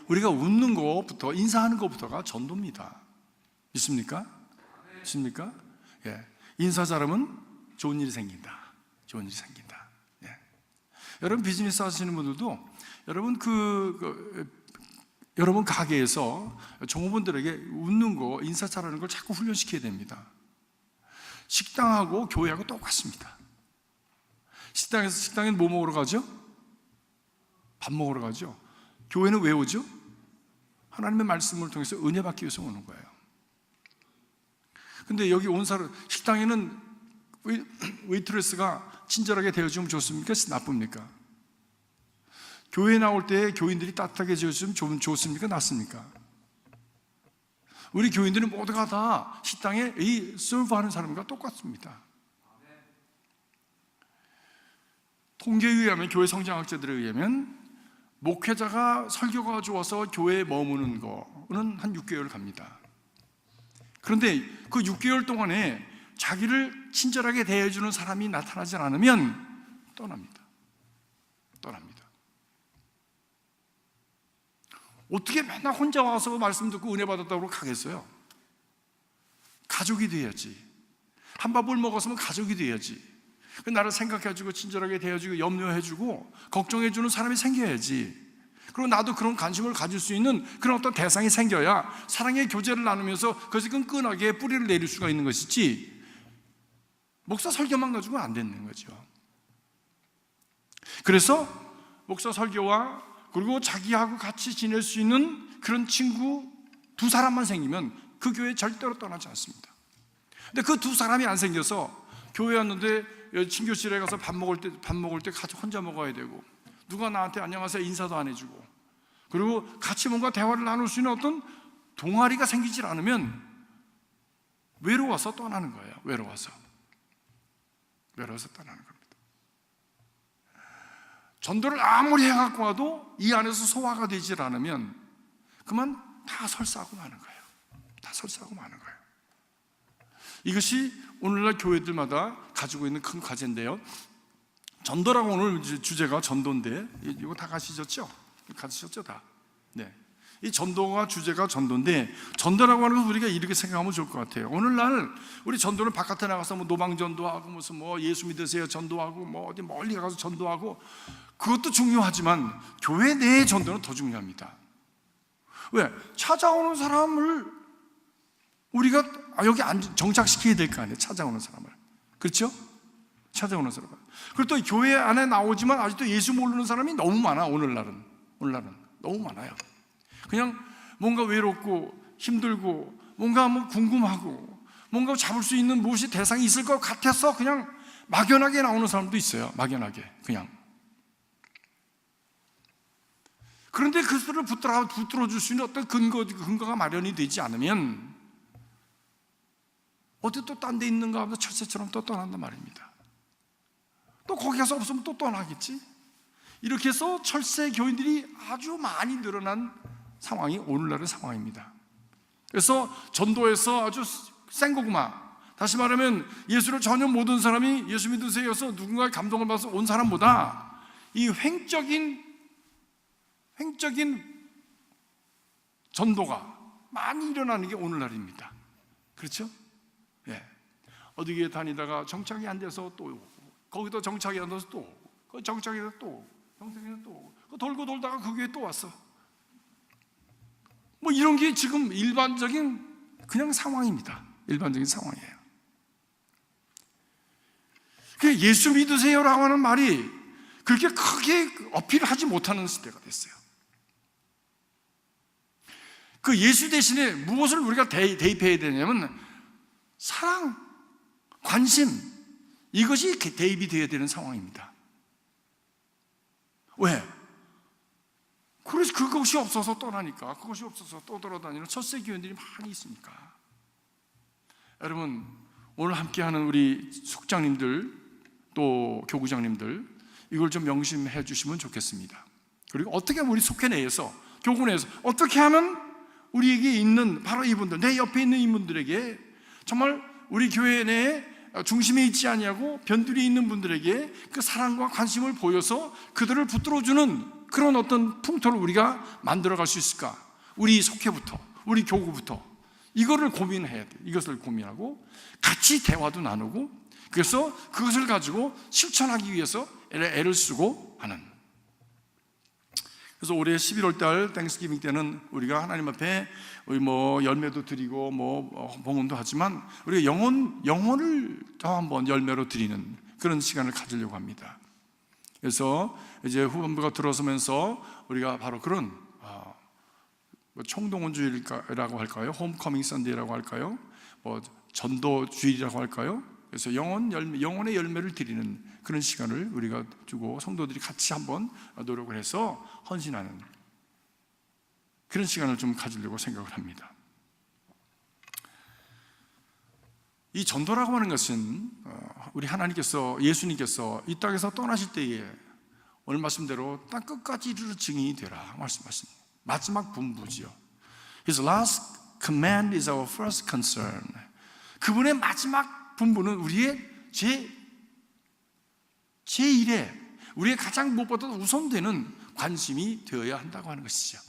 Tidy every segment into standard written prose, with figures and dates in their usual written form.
우리가 웃는 것부터, 인사하는 것부터가 전도입니다. 믿습니까? 믿습니까? 예. 인사 잘하면 좋은 일이 생긴다. 좋은 일이 생긴다. 예. 여러분 비즈니스 하시는 분들도 여러분 여러분 가게에서 종업원들에게 웃는 거, 인사 잘하는 걸 자꾸 훈련시켜야 됩니다. 식당하고 교회하고 똑같습니다. 식당에는 뭐 먹으러 가죠? 밥 먹으러 가죠. 교회는 왜 오죠? 하나님의 말씀을 통해서 은혜 받기 위해서 오는 거예요. 근데 여기 온 사람, 식당에는 웨이트레스가 친절하게 대해주면 좋습니까? 나쁩니까? 교회 나올 때 교인들이 따뜻하게 대해주면 좋습니까? 낫습니까? 우리 교인들은 모두가 다 식당에 서브하는 사람과 똑같습니다. 통계에 의하면, 교회 성장학자들에 의하면 목회자가 설교가 좋아서 교회에 머무는 거는 한 6개월 갑니다. 그런데 그 6개월 동안에 자기를 친절하게 대해주는 사람이 나타나지 않으면 떠납니다. 어떻게 맨날 혼자 와서 말씀 듣고 은혜 받았다고 가겠어요? 가족이 돼야지. 한 밥을 먹었으면 가족이 돼야지. 나를 생각해주고 친절하게 대해주고 염려해주고 걱정해주는 사람이 생겨야지. 그리고 나도 그런 관심을 가질 수 있는 그런 어떤 대상이 생겨야 사랑의 교제를 나누면서 그것이 끈끈하게 뿌리를 내릴 수가 있는 것이지, 목사 설교만 가지고는 안 되는 거죠. 그래서 목사 설교와 그리고 자기하고 같이 지낼 수 있는 그런 친구 두 사람만 생기면 그 교회 절대로 떠나지 않습니다. 근데 그 두 사람이 안 생겨서 교회 왔는데 친교실에 가서 밥 먹을 때 같이 혼자 먹어야 되고, 누가 나한테 안녕하세요 인사도 안 해주고, 그리고 같이 뭔가 대화를 나눌 수 있는 어떤 동아리가 생기질 않으면 외로워서 떠나는 거예요. 외로워서 떠나는 겁니다. 전도를 아무리 해갖고 와도 이 안에서 소화가 되질 않으면 그만 다 설사하고 마는 거예요. 이것이 오늘날 교회들마다 가지고 있는 큰 과제인데요. 전도라고, 오늘 주제가 전도인데, 이거 다 가시셨죠? 다. 네. 이 전도가 주제가 전도인데, 전도라고 하는 건 우리가 이렇게 생각하면 좋을 것 같아요. 오늘날 우리 전도는 바깥에 나가서 뭐 노방 전도하고 무슨 뭐 예수 믿으세요 전도하고 뭐 어디 멀리 가서 전도하고, 그것도 중요하지만 교회 내의 전도는 더 중요합니다. 왜? 찾아오는 사람을 우리가 여기 정착시켜야 될 거 아니에요. 찾아오는 사람을. 그렇죠? 찾아오는 사람을. 그리고 또 교회 안에 나오지만 아직도 예수 모르는 사람이 너무 많아. 오늘날은 너무 많아요. 그냥 뭔가 외롭고 힘들고 뭔가 뭐 궁금하고 뭔가 잡을 수 있는 무엇이 대상이 있을 것 같아서 그냥 막연하게 나오는 사람도 있어요. 막연하게 그냥. 그런데 그것을 붙들어 줄 수 있는 어떤 근거가 마련이 되지 않으면 어디 또 딴 데 있는가 하면서 철새처럼 또 떠난단 말입니다. 또 거기 가서 없으면 또 떠나겠지. 이렇게 해서 철새 교인들이 아주 많이 늘어난 상황이 오늘날의 상황입니다. 그래서 전도에서 아주 생고구마, 다시 말하면 예수를 전혀 모르는 사람이 예수 믿으세요 해서 누군가의 감동을 받아서 온 사람보다 이 횡적인 전도가 많이 일어나는 게 오늘날입니다. 그렇죠? 예. 어디에 다니다가 정착이 안 돼서 또 오고, 거기도 정착이 안 돼서 또 오고, 그 정착이 돼서 또 오고, 정착이 돼서 또 오고, 돌고 돌다가 그 교회에 또 왔어. 뭐 이런 게 지금 일반적인 그냥 상황입니다. 일반적인 상황이에요. 예수 믿으세요라고 하는 말이 그렇게 크게 어필하지 못하는 시대가 됐어요. 그 예수 대신에 무엇을 우리가 대입해야 되냐면 사랑, 관심, 이것이 대입이 되어야 되는 상황입니다. 왜? 그래서 그것이 없어서 떠나니까, 그것이 없어서 또 돌아다니는 첫째 교인들이 많이 있으니까. 여러분, 오늘 함께하는 우리 숙장님들 또 교구장님들, 이걸 좀 명심해 주시면 좋겠습니다. 그리고 어떻게 하면 우리 속회 내에서, 교구 내에서 어떻게 하면 우리에게 있는 바로 이분들, 내 옆에 있는 이분들에게 정말 우리 교회 내에 중심에 있지 아니하고 변두리에 있는 분들에게 그 사랑과 관심을 보여서 그들을 붙들어주는 그런 어떤 풍토를 우리가 만들어갈 수 있을까? 우리 속회부터, 우리 교구부터 이거를 고민해야 돼. 이것을 고민하고 같이 대화도 나누고, 그래서 그것을 가지고 실천하기 위해서 애를 쓰고 하는. 그래서 올해 11월 달 땡스기빙 때는 우리가 하나님 앞에 열매도 드리고 봉헌도 하지만 우리가 영혼을 더 한번 열매로 드리는 그런 시간을 가지려고 합니다. 그래서 이제 후반부가 들어서면서 우리가 바로 그런 총동원주일이라고 할까요? 홈커밍 선데이라고 할까요? 전도주일이라고 할까요? 그래서 영혼의 열매를 드리는 그런 시간을 우리가 주고 성도들이 같이 한번 노력을 해서 헌신하는 그런 시간을 좀 가지려고 생각을 합니다. 이 전도라고 하는 것은 우리 하나님께서, 예수님께서 이 땅에서 떠나실 때에 오늘 말씀대로 땅 끝까지 이르러 증인이 되라 말씀하십니다. 마지막 분부지요. His last command is our first concern. 그분의 마지막 분부는 우리의 제1의 우리의 가장 무엇보다 우선되는 관심이 되어야 한다고 하는 것이죠.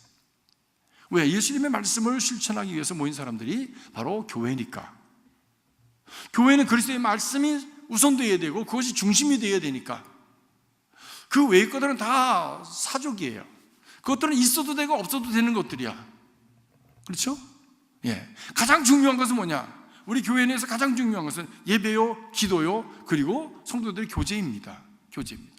왜? 예수님의 말씀을 실천하기 위해서 모인 사람들이 바로 교회니까. 교회는 그리스도의 말씀이 우선되어야 되고 그것이 중심이 되어야 되니까. 그 외의 것들은 다 사족이에요. 그것들은 있어도 되고 없어도 되는 것들이야. 그렇죠? 예. 가장 중요한 것은 뭐냐? 우리 교회 내에서 가장 중요한 것은 예배요, 기도요, 그리고 성도들의 교제입니다. 교제입니다.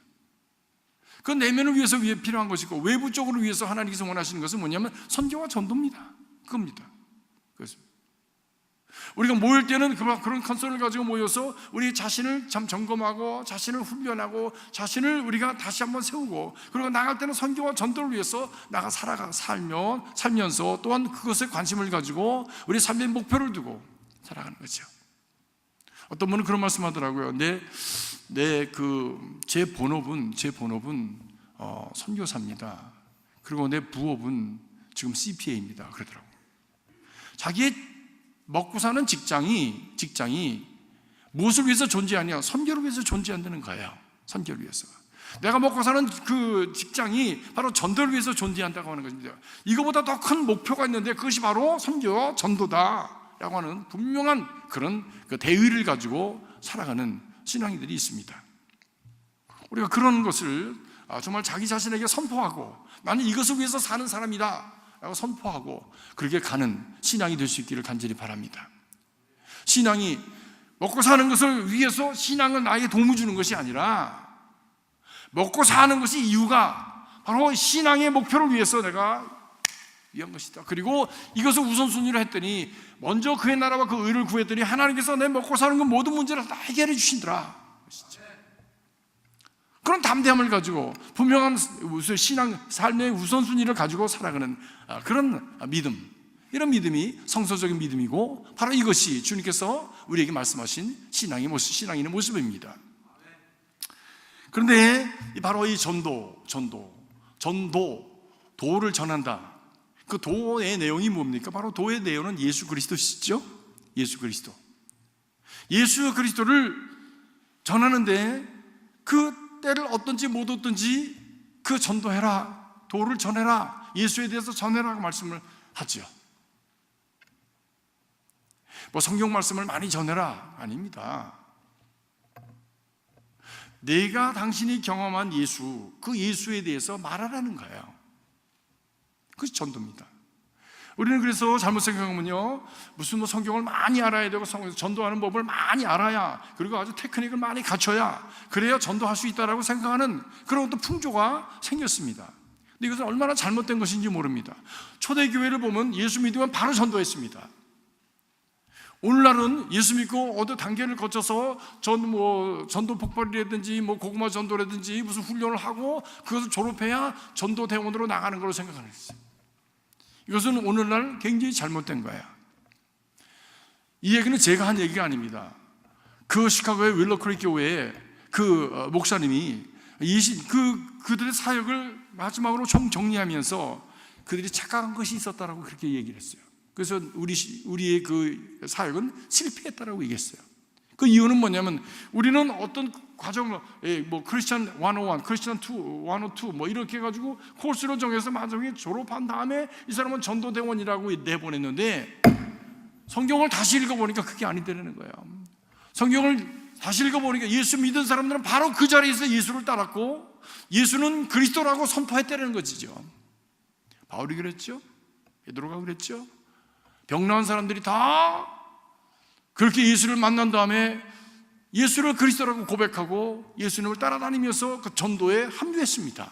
그 내면을 위해서 필요한 것이고 외부적으로 위해서 하나님께서 원하시는 것은 뭐냐면 선교와 전도입니다. 그겁니다. 그렇습니다. 우리가 모일 때는 그런 컨설을 가지고 모여서 우리 자신을 참 점검하고 자신을 훈련하고 자신을 우리가 다시 한번 세우고, 그리고 나갈 때는 선교와 전도를 위해서 살면서 또한 그것에 관심을 가지고 우리 삶의 목표를 두고 살아가는 거죠. 어떤 분은 그런 말씀하더라고요. 제 본업은 선교사입니다. 그리고 내 부업은 지금 CPA입니다. 그러더라고요. 자기의 먹고 사는 직장이 무엇을 위해서 존재하냐? 선교를 위해서 존재한다는 거예요. 선교를 위해서. 내가 먹고 사는 그 직장이 바로 전도를 위해서 존재한다고 하는 것입니다. 이거보다 더 큰 목표가 있는데 그것이 바로 선교, 전도다라고 하는 분명한 그런 대의를 가지고 살아가는 신앙인들이 있습니다. 우리가 그런 것을 정말 자기 자신에게 선포하고 나는 이것을 위해서 사는 사람이다 라고 선포하고 그렇게 가는 신앙이 될 수 있기를 간절히 바랍니다. 신앙이 먹고 사는 것을 위해서 신앙은 나에게 도움을 주는 것이 아니라 먹고 사는 것이 이유가 바로 신앙의 목표를 위해서 내가 위한 것이다. 그리고 이것을 우선순위로 했더니 먼저 그의 나라와 그 의를 구했더니 하나님께서 내 먹고 사는 것 모든 문제를 다 해결해 주신다라. 그런 담대함을 가지고 분명한 신앙, 삶의 우선순위를 가지고 살아가는 그런 믿음, 이런 믿음이 성서적인 믿음이고 바로 이것이 주님께서 우리에게 말씀하신 신앙의 모습입니다. 그런데 바로 이 도를 전한다. 그 도의 내용이 뭡니까? 바로 도의 내용은 예수 그리스도시죠. 예수 그리스도를 전하는데 그 때를 얻든지 못 얻든지 그 전도해라, 도를 전해라, 예수에 대해서 전해라고 말씀을 하죠. 성경 말씀을 많이 전해라 아닙니다. 내가 당신이 경험한 예수, 그 예수에 대해서 말하라는 거예요. 그것이 전도입니다. 우리는 그래서 잘못 생각하면요, 무슨 성경을 많이 알아야 되고 전도하는 법을 많이 알아야, 그리고 아주 테크닉을 많이 갖춰야 그래야 전도할 수 있다라고 생각하는 그런 어떤 풍조가 생겼습니다. 근데 이것은 얼마나 잘못된 것인지 모릅니다. 초대교회를 보면 예수 믿으면 바로 전도했습니다. 오늘날은 예수 믿고 어느 단계를 거쳐서 전도 폭발이라든지 고구마 전도라든지 무슨 훈련을 하고 그것을 졸업해야 전도 대원으로 나가는 걸로 생각하는 거예요. 이것은 오늘날 굉장히 잘못된 거예요. 이 얘기는 제가 한 얘기가 아닙니다. 그 시카고의 윌러크릭 교회의 그 목사님이 그들의 사역을 마지막으로 정리하면서 그들이 착각한 것이 있었다라고 그렇게 얘기를 했어요. 그래서 우리의 그 사역은 실패했다라고 얘기했어요. 그 이유는 뭐냐면 우리는 어떤 과정을 뭐 크리스천 101, 크리스천 102 뭐 이렇게 해가지고 코스로 정해서 나중에 졸업한 다음에 이 사람은 전도대원이라고 내보냈는데 성경을 다시 읽어보니까 그게 아니되는 거예요. 성경을 다시 읽어보니까 예수 믿은 사람들은 바로 그 자리에서 예수를 따랐고 예수는 그리스도라고 선포했다는 것이죠. 바울이 그랬죠. 베드로가 그랬죠. 병 나은 사람들이 다 그렇게 예수를 만난 다음에 예수를 그리스도라고 고백하고 예수님을 따라다니면서 그 전도에 합류했습니다.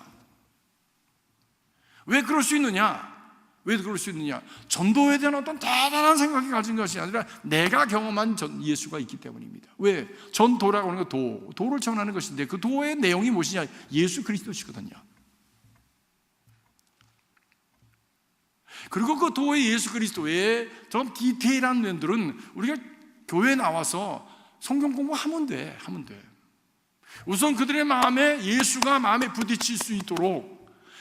왜 그럴 수 있느냐? 왜 그럴 수 있느냐? 전도에 대한 어떤 대단한 생각이 가진 것이 아니라 내가 경험한 예수가 있기 때문입니다. 왜? 전도라고 하는 건 도를 전하는 것인데 그 도의 내용이 무엇이냐? 예수 그리스도시거든요. 그리고 그 도의 예수 그리스도의 좀 디테일한 면들은 우리가 교회에 나와서 성경 공부하면 돼. 우선 그들의 마음에 예수가 마음에 부딪힐 수 있도록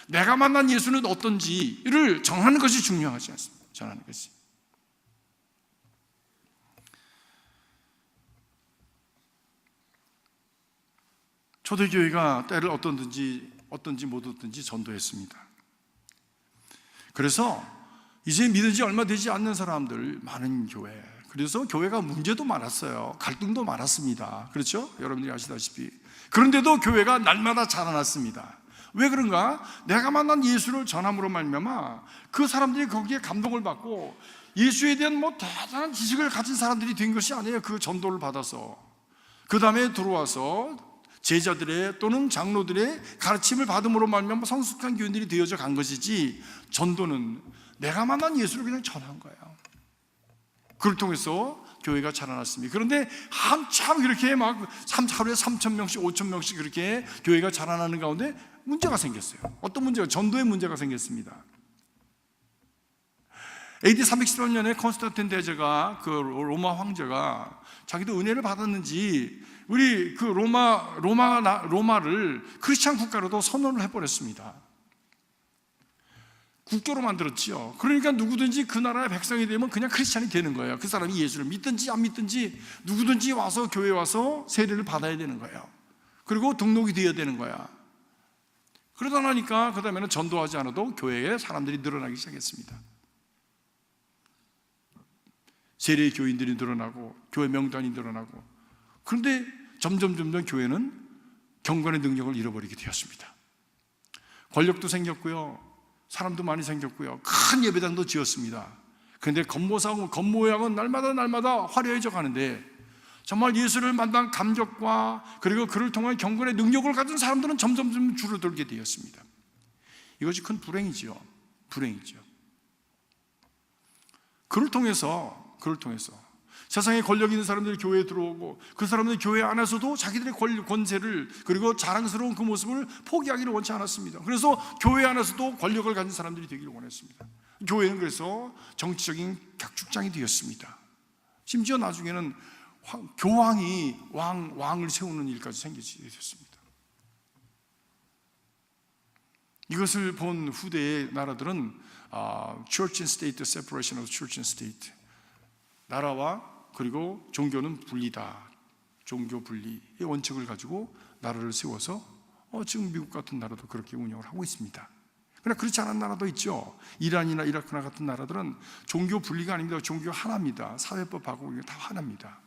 내가 만난 예수는 어떤지를 정하는 것이 중요하지 않습니까? 전하는 것이. 초대교회가 때를 어떤지 못 얻든지 전도했습니다. 그래서 이제 믿은 지 얼마 되지 않는 사람들 많은 교회, 그래서 교회가 문제도 많았어요. 갈등도 많았습니다. 그렇죠? 여러분들이 아시다시피. 그런데도 교회가 날마다 자라났습니다. 왜 그런가? 내가 만난 예수를 전함으로 말미암아 그 사람들이 거기에 감동을 받고 예수에 대한 뭐 대단한 지식을 가진 사람들이 된 것이 아니에요. 그 전도를 받아서 그 다음에 들어와서 제자들의 또는 장로들의 가르침을 받음으로 말미암아 성숙한 교인들이 되어져 간 것이지, 전도는 내가 만난 예수를 그냥 전한 거예요. 그걸 통해서 교회가 자라났습니다. 그런데 한참 이렇게 막 하루에 3,000명씩 5,000명씩 그렇게 교회가 자라나는 가운데 문제가 생겼어요. 어떤 문제가? 전도의 문제가 생겼습니다. AD 313년에 콘스탄틴 대제가, 그 로마 황제가 자기도 은혜를 받았는지 우리 그 로마를 크리스찬 국가로도 선언을 해버렸습니다. 국교로 만들었지요. 그러니까 누구든지 그 나라의 백성이 되면 그냥 크리스찬이 되는 거예요. 그 사람이 예수를 믿든지 안 믿든지 누구든지 와서 교회에 와서 세례를 받아야 되는 거예요. 그리고 등록이 되어야 되는 거야. 그러다 나니까 그 다음에는 전도하지 않아도 교회에 사람들이 늘어나기 시작했습니다. 세례 교인들이 늘어나고 교회 명단이 늘어나고, 그런데 점점 교회는 경건의 능력을 잃어버리게 되었습니다. 권력도 생겼고요, 사람도 많이 생겼고요, 큰 예배당도 지었습니다. 그런데 겉모양은 날마다 화려해져 가는데 정말 예수를 만난 감격과 그리고 그를 통한 경건의 능력을 가진 사람들은 점점 줄어들게 되었습니다. 이것이 큰 불행이죠. 그를 통해서 세상에 권력 있는 사람들이 교회에 들어오고 그 사람들이 교회 안에서도 자기들의 권세를 그리고 자랑스러운 그 모습을 포기하기를 원치 않았습니다. 그래서 교회 안에서도 권력을 가진 사람들이 되기를 원했습니다. 교회는 그래서 정치적인 격축장이 되었습니다. 심지어 나중에는 교황이 왕을 세우는 일까지 생기게 되었습니다. 이것을 본 후대의 나라들은 Church and State, the separation of Church and State, 나라와 그리고 종교는 분리다, 종교 분리의 원칙을 가지고 나라를 세워서 지금 미국 같은 나라도 그렇게 운영을 하고 있습니다. 그러나 그렇지 않은 나라도 있죠. 이란이나 이라크나 같은 나라들은 종교 분리가 아닙니다. 종교 하나입니다. 사회법하고 이게 다 하나입니다.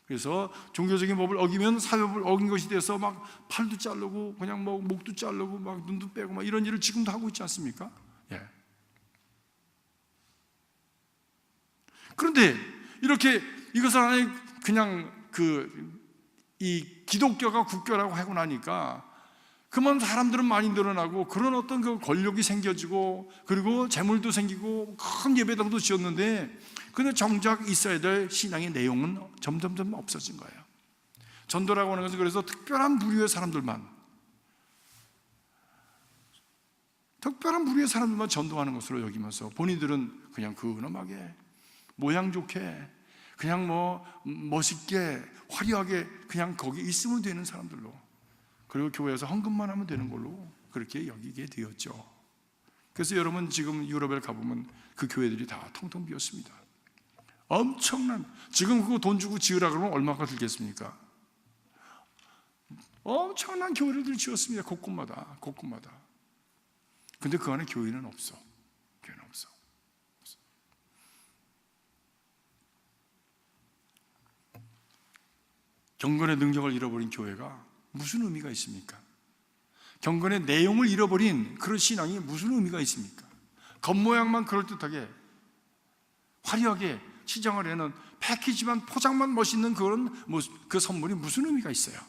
그래서 종교적인 법을 어기면 사회법을 어긴 것이 돼서 막 팔도 자르고 그냥 뭐 목도 자르고 막 눈도 빼고 막 이런 일을 지금도 하고 있지 않습니까? 예. 그런데 이렇게 이것을 하나의 그냥 이 기독교가 국교라고 하고 나니까 그만 사람들은 많이 늘어나고 그런 어떤 그 권력이 생겨지고 그리고 재물도 생기고 큰 예배당도 지었는데, 근데 정작 있어야 될 신앙의 내용은 점점 없어진 거예요. 전도라고 하는 것은 그래서 특별한 부류의 사람들만 전도하는 것으로 여기면서 본인들은 그냥 근엄하게 모양 좋게 그냥 뭐 멋있게 화려하게 그냥 거기 있으면 되는 사람들로, 그리고 교회에서 헌금만 하면 되는 걸로 그렇게 여기게 되었죠. 그래서 여러분 지금 유럽에 가보면 그 교회들이 다 텅텅 비었습니다. 엄청난, 지금 그거 돈 주고 지으라 그러면 얼마가 들겠습니까? 엄청난 교회를 지었습니다. 곳곳마다. 근데 그 안에 교회는 없어. 교회는 없어. 경건의 능력을 잃어버린 교회가 무슨 의미가 있습니까? 경건의 내용을 잃어버린 그런 신앙이 무슨 의미가 있습니까? 겉모양만 그럴듯하게 화려하게 시장을 해는 패키지만 포장만 멋있는 그 선물이 무슨 의미가 있어요?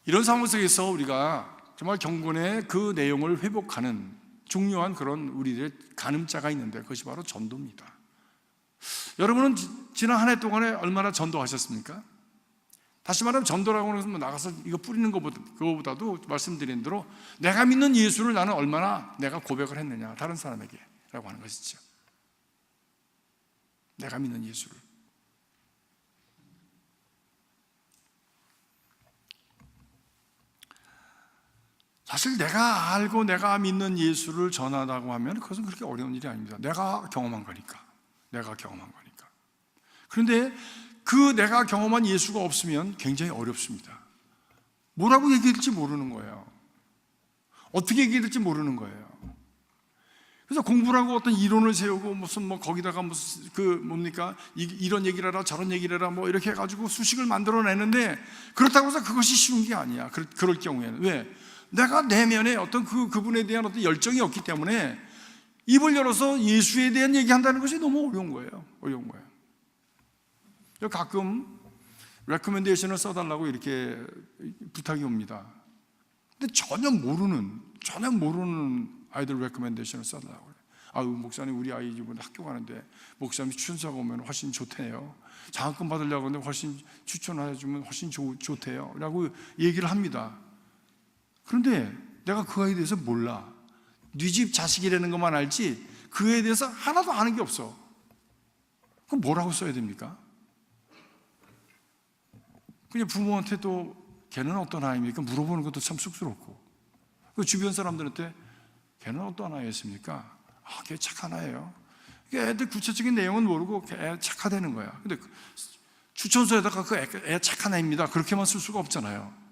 이런 상황 속에서 우리가 정말 경건의 그 내용을 회복하는 중요한 그런 우리들의 가늠자가 있는데 그것이 바로 전도입니다. 여러분은 지난 한 해 동안에 얼마나 전도하셨습니까? 다시 말하면 전도라고 해서 나가서 이거 뿌리는 그거보다도 말씀드린 대로 내가 믿는 예수를 나는 얼마나 내가 고백을 했느냐, 다른 사람에게 라고 하는 것이죠. 내가 믿는 예수를. 사실 내가 알고 내가 믿는 예수를 전하다고 하면 그것은 그렇게 어려운 일이 아닙니다. 내가 경험한 거니까. 그런데 그 내가 경험한 예수가 없으면 굉장히 어렵습니다. 뭐라고 얘기할지 모르는 거예요. 어떻게 얘기해야 될지 모르는 거예요. 그래서 공부를 하고 어떤 이론을 세우고 무슨 거기다가 무슨 이런 얘기를 해라 저런 얘기를 해라 이렇게 해가지고 수식을 만들어내는데 그렇다고 해서 그것이 쉬운 게 아니야. 그럴 경우에는. 왜? 내가 내면에 어떤 그분에 대한 어떤 열정이 없기 때문에 입을 열어서 예수에 대한 얘기한다는 것이 너무 어려운 거예요. 가끔 레코멘데이션을 써달라고 이렇게 부탁이 옵니다. 근데 전혀 모르는 아이들 레코멘데이션을 써달라고 그래요. 목사님 우리 아이 이번에 학교 가는데 목사님이 추천사가 오면 훨씬 좋대요. 장학금 받으려고 하는데 훨씬 추천해주면 훨씬 좋대요 라고 얘기를 합니다. 그런데 내가 그 아이에 대해서 몰라. 네 집 자식이라는 것만 알지 그 애에 대해서 하나도 아는 게 없어. 그럼 뭐라고 써야 됩니까? 그냥 부모한테도 걔는 어떤 아이입니까? 물어보는 것도 참 쑥스럽고 그 주변 사람들한테 걔는 어떤 아이였습니까? 걔 착한 아이예요. 애들 구체적인 내용은 모르고 걔 착하다는 거야. 근데 추천서에다가 그 애 착한 애입니다 그렇게만 쓸 수가 없잖아요.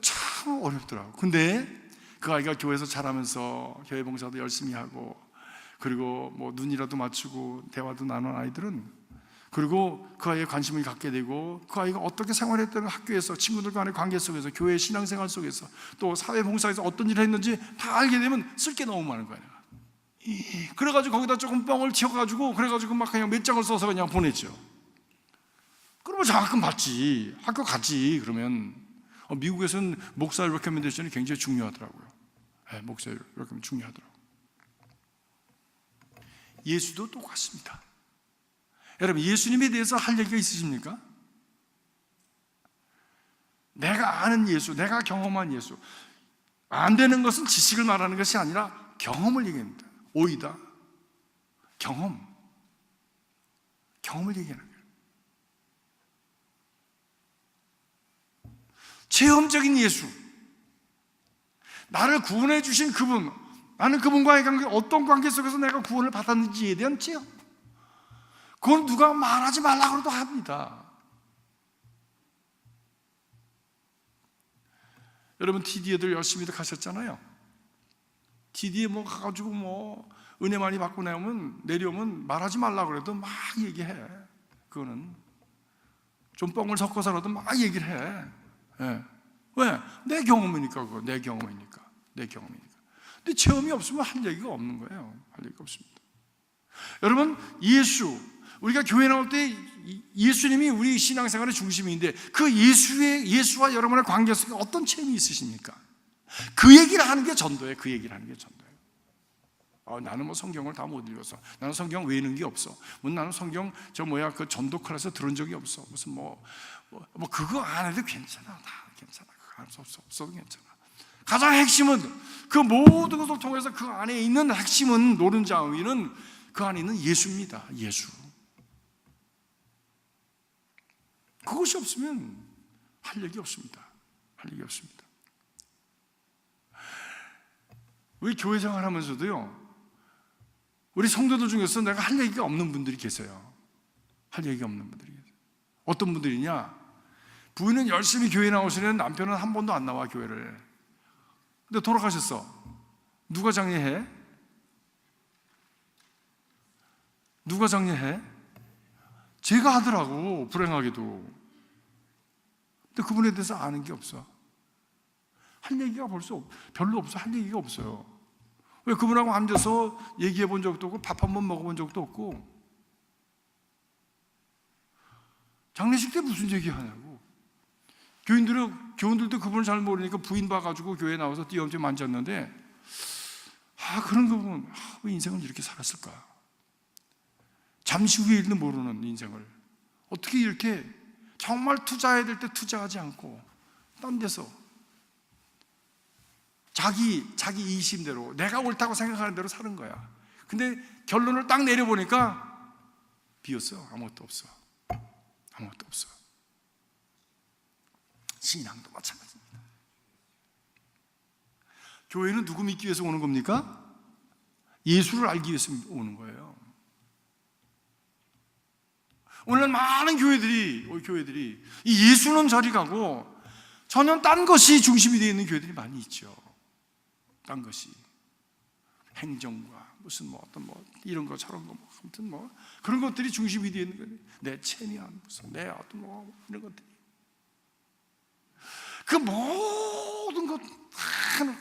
참 어렵더라고. 근데 그 아이가 교회에서 자라면서 교회 봉사도 열심히 하고 그리고 눈이라도 맞추고 대화도 나눈 아이들은 그리고 그 아이에 관심을 갖게 되고 그 아이가 어떻게 생활했던 학교에서 친구들 간의 관계 속에서 교회 신앙생활 속에서 또 사회봉사에서 어떤 일을 했는지 다 알게 되면 쓸 게 너무 많은 거예요. 그래가지고 거기다 조금 뻥을 치워가지고 그래가지고 막 그냥 몇 장을 써서 그냥 보냈죠. 그러면 장학금 받지, 학교 가지. 그러면 미국에서는 목사 레코멘데이션이 굉장히 중요하더라고요. 목사 레코멘데이션 중요하더라고요. 예수도 똑같습니다. 여러분 예수님에 대해서 할 얘기가 있으십니까? 내가 아는 예수, 내가 경험한 예수. 안 되는 것은 지식을 말하는 것이 아니라 경험을 얘기합니다. 오이다 경험을 얘기하는 거예요. 체험적인 예수, 나를 구원해 주신 그분, 나는 그분과의 관계, 어떤 관계 속에서 내가 구원을 받았는지에 대한 체험. 그건 누가 말하지 말라고 해도 합니다. 여러분 TD에들 열심히들 가셨잖아요. TD에 가가지고 은혜 많이 받고 내려오면 말하지 말라고 해도 막 얘기해. 그거는 좀 뻥을 섞어서라도 막 얘기를 해. 왜? 내 경험이니까 그거. 내 경험이니까. 근데 체험이 없으면 할 얘기가 없는 거예요. 할 얘기가 없습니다. 여러분 우리가 교회 나올 때 예수님이 우리 신앙생활의 중심인데 그 예수와 여러분의 관계 속에 어떤 체험이 있으십니까? 그 얘기를 하는 게 전도예요. 나는 성경을 다 못 읽어서 나는 성경 외우는 게 없어. 나는 성경 그 전도 클래스 들은 적이 없어. 무슨 그거 안 해도 괜찮아. 다 괜찮아. 그거 안 없어도 괜찮아. 가장 핵심은 그 모든 것을 통해서 그 안에 있는 핵심은 노른자위는 그 안에 있는 예수입니다. 예수. 그것이 없으면 할 얘기 없습니다. 우리 교회 생활하면서도요, 우리 성도들 중에서 내가 할 얘기가 없는 분들이 계세요. 할 얘기가 없는 분들이 계세요. 어떤 분들이냐? 부인은 열심히 교회 나오시는 남편은 한 번도 안 나와, 교회를. 근데 돌아가셨어. 누가 장례해? 누가 장례해? 제가 하더라고, 불행하게도. 근데 그분에 대해서 아는 게 없어. 할 얘기가 별로 없어. 할 얘기가 없어요. 왜? 그분하고 앉아서 얘기해 본 적도 없고 밥 한 번 먹어본 적도 없고. 장례식 때 무슨 얘기하냐고. 교인들도 그분을 잘 모르니까 부인 봐가지고 교회에 나와서 띄엄띄엄 앉았는데, 그런 거 보면 왜 인생을 이렇게 살았을까? 잠시 후에 일도 모르는 인생을 어떻게 이렇게 정말 투자해야 될 때 투자하지 않고 딴 데서 자기 이심대로 내가 옳다고 생각하는 대로 사는 거야. 근데 결론을 딱 내려보니까 비었어. 아무것도 없어. 아무것도 없어. 신앙도 마찬가지입니다. 교회는 누구 믿기 위해서 오는 겁니까? 예수를 알기 위해서 오는 거예요. 오늘 많은 교회들이 이 예수는 저리 가고 전혀 딴 것이 중심이 되어 있는 교회들이 많이 있죠. 딴 것이 행정과 무슨 이런 거 저런 거 아무튼 그런 것들이 중심이 되어 있는 거예요. 내 체면 무슨 내 어떤 이런 것들이, 그 모든 것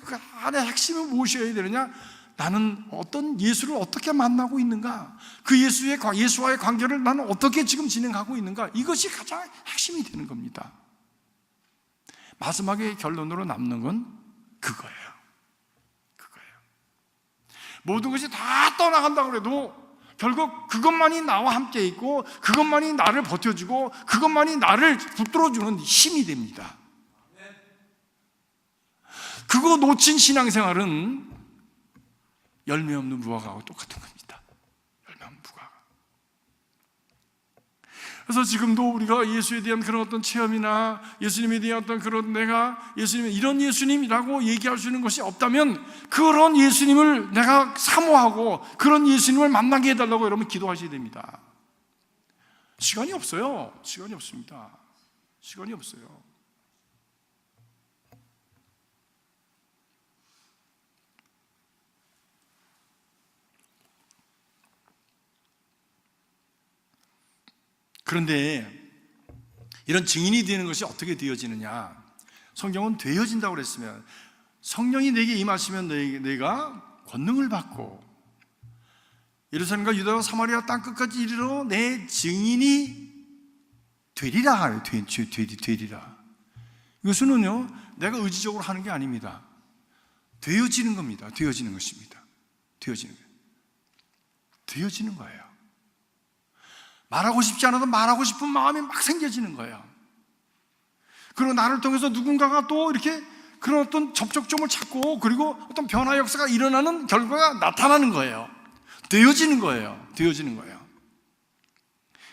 그 안에 핵심은 무엇이어야 되느냐? 나는 어떤 예수를 어떻게 만나고 있는가? 그 예수와의 관계를 나는 어떻게 지금 진행하고 있는가? 이것이 가장 핵심이 되는 겁니다. 마지막에 결론으로 남는 건 그거예요. 모든 것이 다 떠나간다고 해도 결국 그것만이 나와 함께 있고 그것만이 나를 버텨주고 그것만이 나를 붙들어주는 힘이 됩니다. 그거 놓친 신앙생활은 열매 없는 무화과하고 똑같은 겁니다. 열매 없는 무화과. 그래서 지금도 우리가 예수에 대한 그런 어떤 체험이나 예수님에 대한 어떤 그런 내가 예수님 이런 예수님이라고 얘기할 수 있는 것이 없다면 그런 예수님을 내가 사모하고 그런 예수님을 만나게 해달라고 여러분 기도하셔야 됩니다. 시간이 없어요. 시간이 없습니다. 시간이 없어요. 그런데 이런 증인이 되는 것이 어떻게 되어지느냐? 성경은 되어진다고 그랬으면 성령이 내게 임하시면 내가 권능을 받고 예루살렘과 유다와 사마리아 땅끝까지 이르러 내 증인이 되리라. 되리라. 이것은요 내가 의지적으로 하는 게 아닙니다. 되어지는 겁니다. 되어지는 것입니다. 되어지는 거예요. 말하고 싶지 않아도 말하고 싶은 마음이 막 생겨지는 거예요. 그리고 나를 통해서 누군가가 또 이렇게 그런 어떤 접촉점을 찾고 그리고 어떤 변화 역사가 일어나는 결과가 나타나는 거예요. 되어지는 거예요.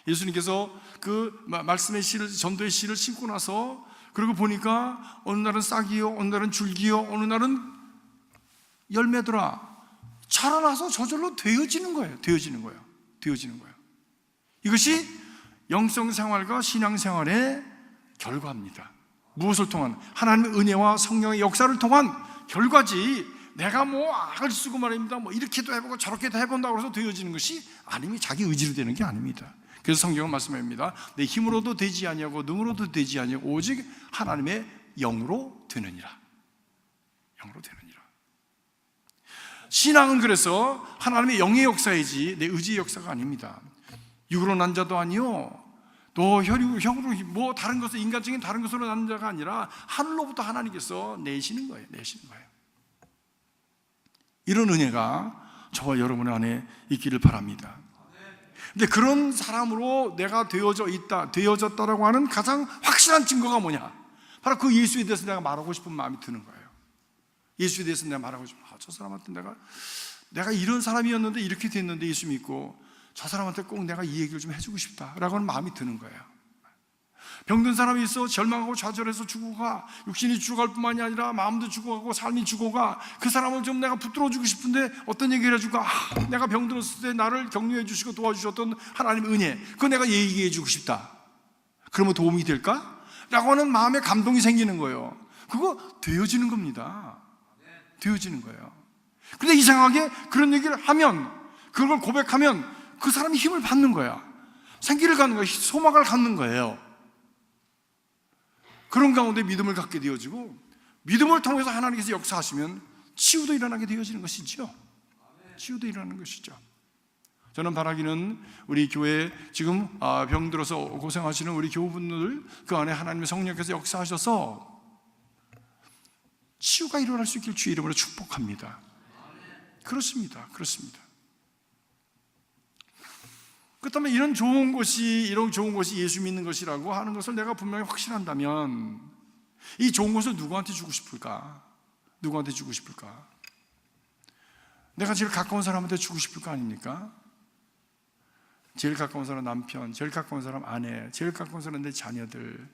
예수님께서 그 말씀의 씨를, 전도의 씨를 심고 나서 그리고 보니까 어느 날은 싹이요, 어느 날은 줄기요, 어느 날은 열매더라. 자라나서 저절로 되어지는 거예요. 이것이 영성생활과 신앙생활의 결과입니다. 무엇을 통한? 하나님의 은혜와 성령의 역사를 통한 결과지 내가 악을 쓰고 말입니다 이렇게도 해보고 저렇게도 해본다고 해서 되어지는 것이 아닙니다. 자기 의지로 되는 게 아닙니다. 그래서 성경은 말씀합니다. 내 힘으로도 되지 아니하고 능으로도 되지 아니하고 오직 하나님의 영으로 되느니라. 신앙은 그래서 하나님의 영의 역사이지 내 의지의 역사가 아닙니다. 육으로 난 자도 아니요 또 혈으로 다른 것을 인간적인 다른 것으로 난 자가 아니라 하늘로부터 하나님께서 내시는 거예요. 이런 은혜가 저와 여러분 안에 있기를 바랍니다. 근데 그런 사람으로 내가 되어졌다라고 하는 가장 확실한 증거가 뭐냐? 바로 그 예수에 대해서 내가 말하고 싶은 마음이 드는 거예요. 예수에 대해서 내가 말하고 싶은, 저 사람한테 내가 이런 사람이었는데 이렇게 됐는데 예수 믿고 저 사람한테 꼭 내가 이 얘기를 좀 해주고 싶다라고 하는 마음이 드는 거예요. 병든 사람이 있어 절망하고 좌절해서 죽어가. 육신이 죽어갈 뿐만이 아니라 마음도 죽어가고 삶이 죽어가. 그 사람을 좀 내가 붙들어주고 싶은데 어떤 얘기를 해줄까? 내가 병들었을 때 나를 격려해 주시고 도와주셨던 하나님의 은혜, 그거 내가 얘기해 주고 싶다. 그러면 도움이 될까? 라고 하는 마음의 감동이 생기는 거예요. 그거 되어지는 겁니다. 되어지는 거예요. 근데 이상하게 그런 얘기를 하면, 그걸 고백하면 그 사람이 힘을 받는 거야. 생기를 갖는 거야. 소망을 갖는 거예요. 그런 가운데 믿음을 갖게 되어지고, 믿음을 통해서 하나님께서 역사하시면 치유도 일어나게 되어지는 것이죠. 치유도 일어나는 것이죠. 저는 바라기는 우리 교회 지금 병들어서 고생하시는 우리 교우분들, 그 안에 하나님의 성령께서 역사하셔서 치유가 일어날 수 있길 주의 이름으로 축복합니다. 그렇습니다. 그렇습니다. 그렇다면 이런 좋은 것이 예수 믿는 것이라고 하는 것을 내가 분명히 확신한다면, 이 좋은 것을 누구한테 주고 싶을까? 누구한테 주고 싶을까? 내가 제일 가까운 사람한테 주고 싶을 거 아닙니까? 제일 가까운 사람 남편, 제일 가까운 사람 아내, 제일 가까운 사람 내 자녀들,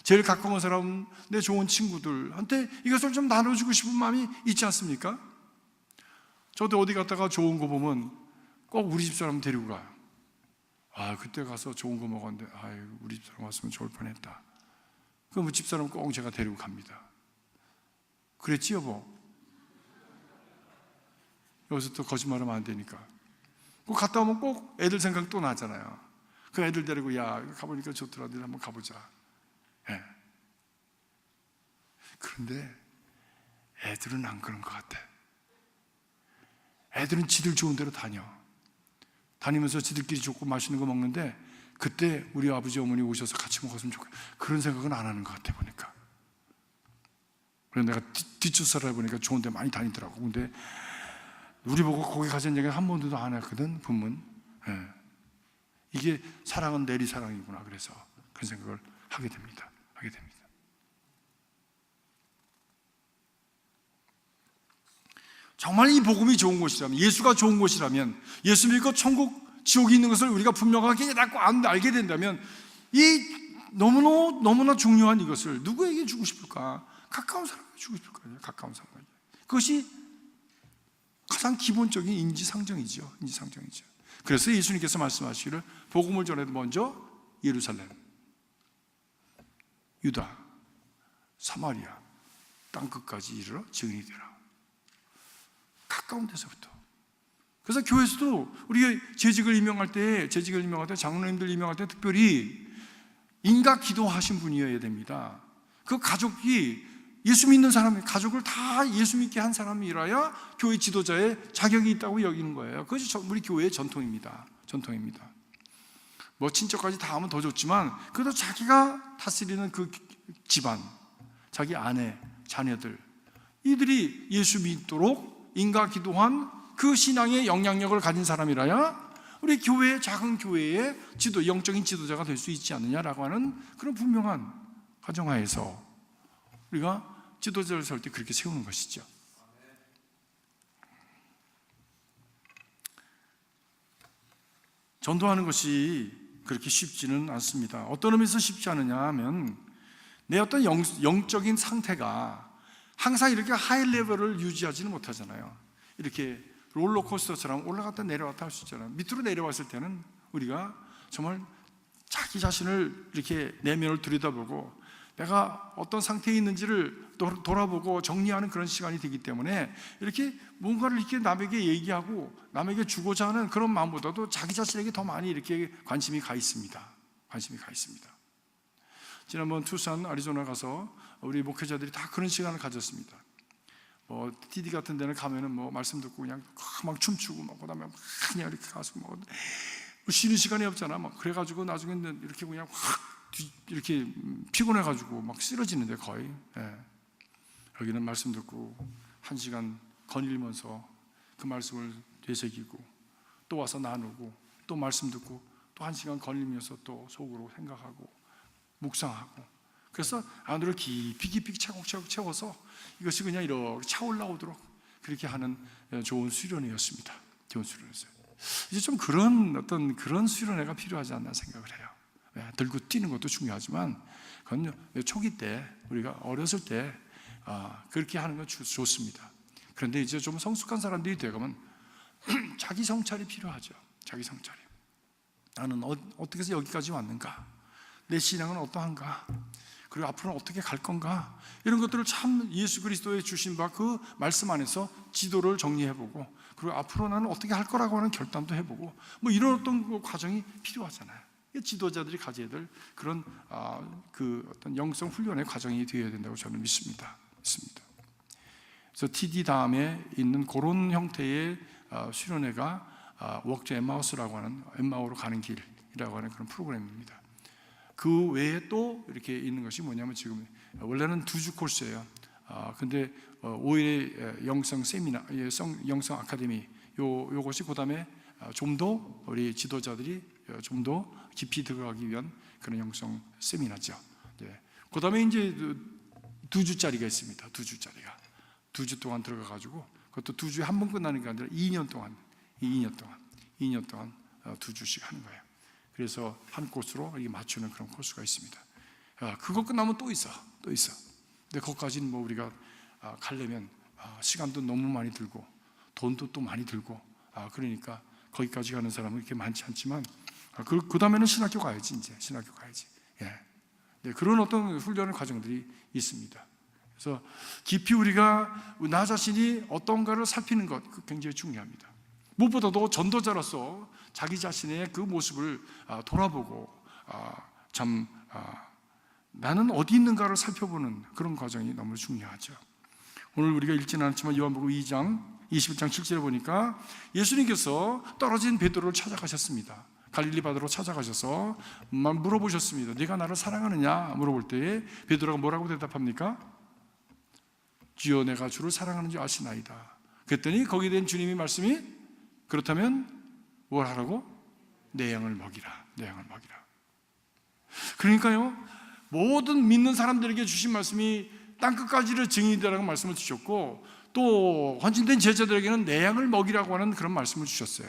제일 가까운 사람 내 좋은 친구들한테 이것을 좀 나눠주고 싶은 마음이 있지 않습니까? 저도 어디 갔다가 좋은 거 보면 꼭 우리 집사람 데리고 가요. 그때 가서 좋은 거 먹었는데 우리 집사람 왔으면 좋을 뻔했다. 그럼 집사람 꼭 제가 데리고 갑니다. 그랬지 여보? 여기서 또 거짓말하면 안 되니까. 꼭 갔다 오면 꼭 애들 생각 또 나잖아요. 그 애들 데리고 가보니까 좋더라, 너희 한번 가보자. 예. 그런데 애들은 안 그런 것 같아. 애들은 지들 좋은 데로 다니면서 지들끼리 좋고 맛있는 거 먹는데, 그때 우리 아버지 어머니 오셔서 같이 먹었으면 좋겠다, 그런 생각은 안 하는 것 같아 보니까. 그래서 내가 뒷주사를 해보니까 좋은 데 많이 다니더라고. 근데 우리 보고 거기 가자는 얘기는 한 번도 안 했거든, 부문. 예. 이게 사랑은 내리사랑이구나. 그래서 그런 생각을 하게 됩니다. 정말 이 복음이 좋은 것이라면, 예수가 좋은 것이라면, 예수 믿고 천국, 지옥이 있는 것을 우리가 분명하게 깨닫고 알게 된다면, 이 너무나 중요한 이것을 누구에게 주고 싶을까? 가까운 사람에게 주고 싶을 거예요. 가까운 사람에게. 그것이 가장 기본적인 인지상정이죠. 그래서 예수님께서 말씀하시기를, 복음을 전해도 먼저 예루살렘, 유다, 사마리아 땅끝까지 이르러 증인이 되라. 가까운 데서부터. 그래서 교회에서도 우리 재직을 임명할 때, 장로님들 임명할 때 특별히 인가 기도하신 분이어야 됩니다. 그 가족이 예수 믿는 사람의 가족을 다 예수 믿게 한 사람이라야 교회 지도자의 자격이 있다고 여기는 거예요. 그것이 우리 교회의 전통입니다. 뭐 친척까지 다 하면 더 좋지만, 그래도 자기가 다스리는 그 집안, 자기 아내, 자녀들, 이들이 예수 믿도록 인가 기도한 그 신앙의 영향력을 가진 사람이라야 우리 교회의, 작은 교회의 영적인 지도자가 될 수 있지 않느냐라고 하는 그런 분명한 가정하에서 우리가 지도자를 세울 때 그렇게 세우는 것이죠. 전도하는 것이 그렇게 쉽지는 않습니다. 어떤 의미에서 쉽지 않느냐 하면, 내 어떤 영적인 상태가 항상 이렇게 하이 레벨을 유지하지는 못하잖아요. 이렇게 롤러코스터처럼 올라갔다 내려왔다 할 수 있잖아요. 밑으로 내려왔을 때는 우리가 정말 자기 자신을 이렇게 내면을 들여다보고 내가 어떤 상태에 있는지를 돌아보고 정리하는 그런 시간이 되기 때문에, 이렇게 뭔가를 이렇게 남에게 얘기하고 남에게 주고자 하는 그런 마음보다도 자기 자신에게 더 많이 이렇게 관심이 가 있습니다. 지난번 투싼 아리조나 가서 우리 목회자들이 다 그런 시간을 가졌습니다. TD 같은 데는 가면은 말씀 듣고 그냥 막 춤추고 그다음에 그냥 이렇게 가서 쉬는 시간이 없잖아. 그래가지고 나중에는 이렇게 그냥 이렇게 피곤해가지고 쓰러지는데 거의. 예. 여기는 말씀 듣고 1시간 거닐면서 그 말씀을 되새기고, 또 와서 나누고, 또 말씀 듣고, 또 1시간 거닐면서 또 속으로 생각하고 묵상하고, 그래서 안으로 깊이 차곡차곡 채워서 이것이 그냥 이렇게 차올라오도록 그렇게 하는 좋은 수련회였습니다. 이제 좀 그런 수련회가 필요하지 않나 생각을 해요. 들고 뛰는 것도 중요하지만 그건 초기 때, 우리가 어렸을 때 그렇게 하는 건 좋습니다. 그런데 이제 좀 성숙한 사람들이 되어가면 자기 성찰이 필요하죠. 자기 성찰이. 나는 어떻게 해서 여기까지 왔는가? 내 신앙은 어떠한가? 그리고 앞으로는 어떻게 갈 건가? 이런 것들을 참 예수 그리스도의 주신 바 그 말씀 안에서 지도를 정리해보고, 그리고 앞으로 나는 어떻게 할 거라고 하는 결단도 해보고, 뭐 이런 어떤 과정이 필요하잖아요. 지도자들이 가져야 될 그런 그 어떤 영성 훈련의 과정이 되어야 된다고 저는 믿습니다. 그래서 TD 다음에 있는 그런 형태의 수련회가 워크 투 엠마우스라고 하는, 엠마오로 가는 길이라고 하는 그런 프로그램입니다. 그 외에 또 이렇게 있는 것이 뭐냐면, 지금 원래는 2주 코스예요. 근데 5일의 영성 세미나, 영성 아카데미, 요것이 그 다음에 좀 더 우리 지도자들이 좀 더 깊이 들어가기 위한 그런 영성 세미나죠. 그 다음에 이제 2주짜리가 있습니다. 2주짜리가 2주 동안 들어가가지고, 그것도 2주에 한 번 끝나는 게 아니라 2년 동안 2주씩 하는 거예요. 그래서 한 코스로 이렇게 맞추는 그런 코스가 있습니다. 그거 끝나면 또 있어. 근데 거기까지는 뭐 우리가 가려면 시간도 너무 많이 들고 돈도 또 많이 들고, 그러니까 거기까지 가는 사람은 그렇게 많지 않지만, 그 다음에는 신학교 가야지. 이제 신학교 가야지. 네, 그런 어떤 훈련의 과정들이 있습니다. 그래서 깊이 우리가 나 자신이 어떤가를 살피는 것, 굉장히 중요합니다. 무엇보다도 전도자로서 자기 자신의 그 모습을 돌아보고 나는 어디 있는가를 살펴보는 그런 과정이 너무 중요하죠. 오늘 우리가 읽지는 않았지만 요한복음 2장 21장 7절에 보니까 예수님께서 떨어진 베드로를 찾아가셨습니다. 갈릴리 바다로 찾아가셔서 물어보셨습니다. 네가 나를 사랑하느냐 물어볼 때에 베드로가 뭐라고 대답합니까? 주여, 내가 주를 사랑하는 줄 아시나이다. 그랬더니 거기에 대한 주님의 말씀이, 그렇다면 뭘 하라고? 내 양을 먹이라. 그러니까요, 모든 믿는 사람들에게 주신 말씀이 땅끝까지를 증인이라는 말씀을 주셨고, 또 헌신된 제자들에게는 내 양을 먹이라고 하는 그런 말씀을 주셨어요.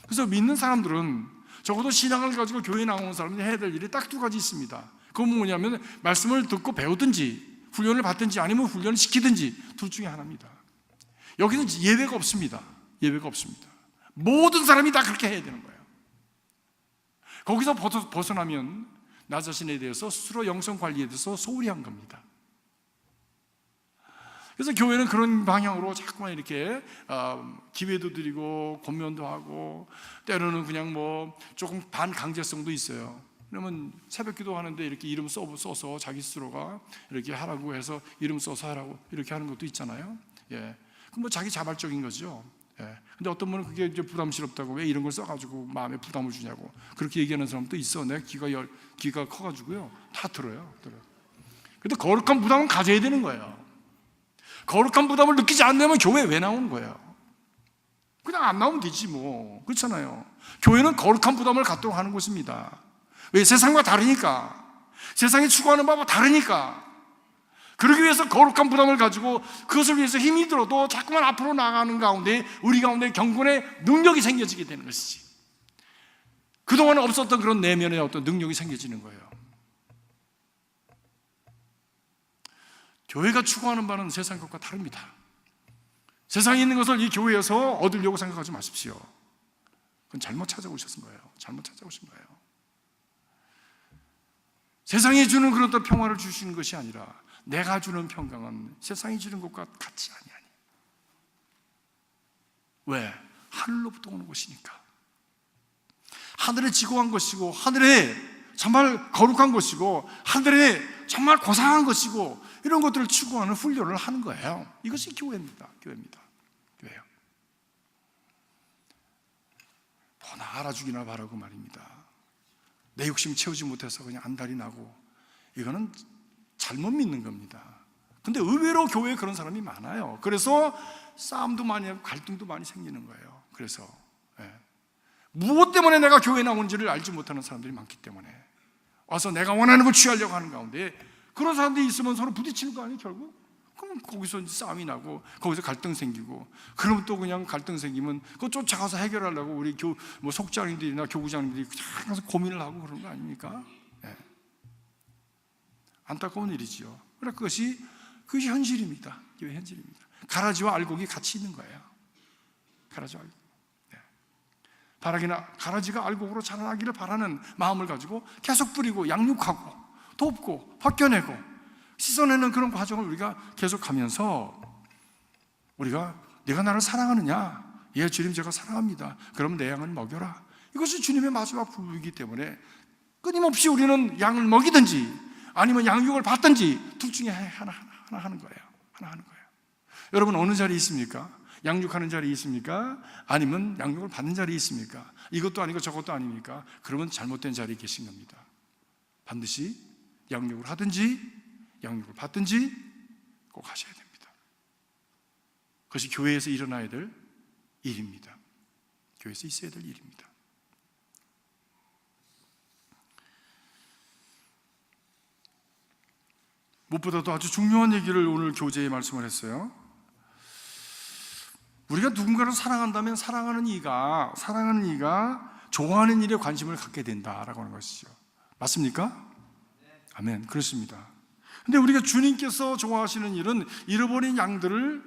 그래서 믿는 사람들은 적어도 신앙을 가지고 교회에 나오는 사람들이 해야 될 일이 딱 2가지 있습니다. 그건 뭐냐면 말씀을 듣고 배우든지 훈련을 받든지 아니면 훈련을 시키든지 둘 중에 하나입니다. 여기는 예외가 없습니다. 모든 사람이 다 그렇게 해야 되는 거예요. 거기서 벗어나면 나 자신에 대해서 스스로 영성 관리에 대해서 소홀히 한 겁니다. 그래서 교회는 그런 방향으로 자꾸만 이렇게 기회도 드리고 권면도 하고, 때로는 그냥 뭐 조금 반강제성도 있어요. 그러면 새벽기도 하는데 이렇게 이름 써서 자기 스스로가 이렇게 하라고 해서 이름 써서 하라고 이렇게 하는 것도 있잖아요. 그럼 뭐 자기 자발적인 거죠. 근데 어떤 분은 그게 이제 부담스럽다고, 왜 이런 걸 써가지고 마음에 부담을 주냐고 그렇게 얘기하는 사람도 있어. 내가 귀가 커가지고요, 다 들어요. 근데 거룩한 부담은 가져야 되는 거예요. 거룩한 부담을 느끼지 않으면 교회에 왜 나오는 거예요? 그냥 안 나오면 되지 뭐. 그렇잖아요. 교회는 거룩한 부담을 갖도록 하는 곳입니다. 왜? 세상과 다르니까. 세상이 추구하는 바와 다르니까. 그러기 위해서 거룩한 부담을 가지고 그것을 위해서 힘이 들어도 자꾸만 앞으로 나가는 가운데 우리 가운데 경건의 능력이 생겨지게 되는 것이지, 그동안 없었던 그런 내면의 어떤 능력이 생겨지는 거예요. 교회가 추구하는 바는 세상 것과 다릅니다. 세상에 있는 것을 이 교회에서 얻으려고 생각하지 마십시오. 그건 잘못 찾아오신 거예요. 세상이 주는 그런 어떤 평화를 주시는 것이 아니라 내가 주는 평강은 세상이 주는 것과 같지 아니하니. 왜? 하늘로부터 오는 것이니까. 하늘에 지고한 것이고, 하늘에 정말 거룩한 것이고, 하늘에 정말 고상한 것이고, 이런 것들을 추구하는 훈련을 하는 거예요. 이것이 교회입니다. 교회예요. 더 알아주기나 바라고 말입니다. 내 욕심 채우지 못해서 그냥 안달이 나고, 이거는 잘못 믿는 겁니다. 근데 의외로 교회에 그런 사람이 많아요. 그래서 싸움도 많이 하고 갈등도 많이 생기는 거예요. 그래서 무엇 때문에 내가 교회에 나오는지를 알지 못하는 사람들이 많기 때문에 와서 내가 원하는 걸 취하려고 하는 가운데 그런 사람들이 있으면 서로 부딪히는 거 아니에요, 결국? 그럼 거기서 싸움이 나고 거기서 갈등 생기고, 그러면 또 그냥 갈등 생기면 그거 쫓아가서 해결하려고 우리 속장님들이나 교구장님들이 항상 고민을 하고 그러는 거 아닙니까? 네. 안타까운 일이지요. 그러나 그것이 현실입니다. 교회 현실입니다. 가라지와 알곡이 같이 있는 거예요. 가라지와 알곡. 가라지가 알곡으로 자라나기를 바라는 마음을 가지고 계속 뿌리고 양육하고 돕고 벗겨내고 씻어내는 그런 과정을 우리가 계속하면서, 우리가 내가 나를 사랑하느냐? 예, 주님 제가 사랑합니다. 그럼 내 양을 먹여라. 이것이 주님의 마지막 부르기 때문에 끊임없이 우리는 양을 먹이든지 아니면 양육을 받든지 둘 중에 하나 하는 거예요. 하나 하는 거예요. 여러분 어느 자리에 있습니까? 양육하는 자리에 있습니까? 아니면 양육을 받는 자리에 있습니까? 이것도 아니고 저것도 아닙니까? 그러면 잘못된 자리에 계신 겁니다. 반드시 양육을 하든지 양육을 받든지 꼭 하셔야 됩니다. 그것이 교회에서 일어나야 될 일입니다. 교회에서 있어야 될 일입니다. 무엇보다도 아주 중요한 얘기를 오늘 교재에 말씀을 했어요. 우리가 누군가를 사랑한다면 사랑하는 이가 좋아하는 일에 관심을 갖게 된다라고 하는 것이죠. 맞습니까? 아멘. 그렇습니다. 근데 우리가 주님께서 좋아하시는 일은 잃어버린 양들을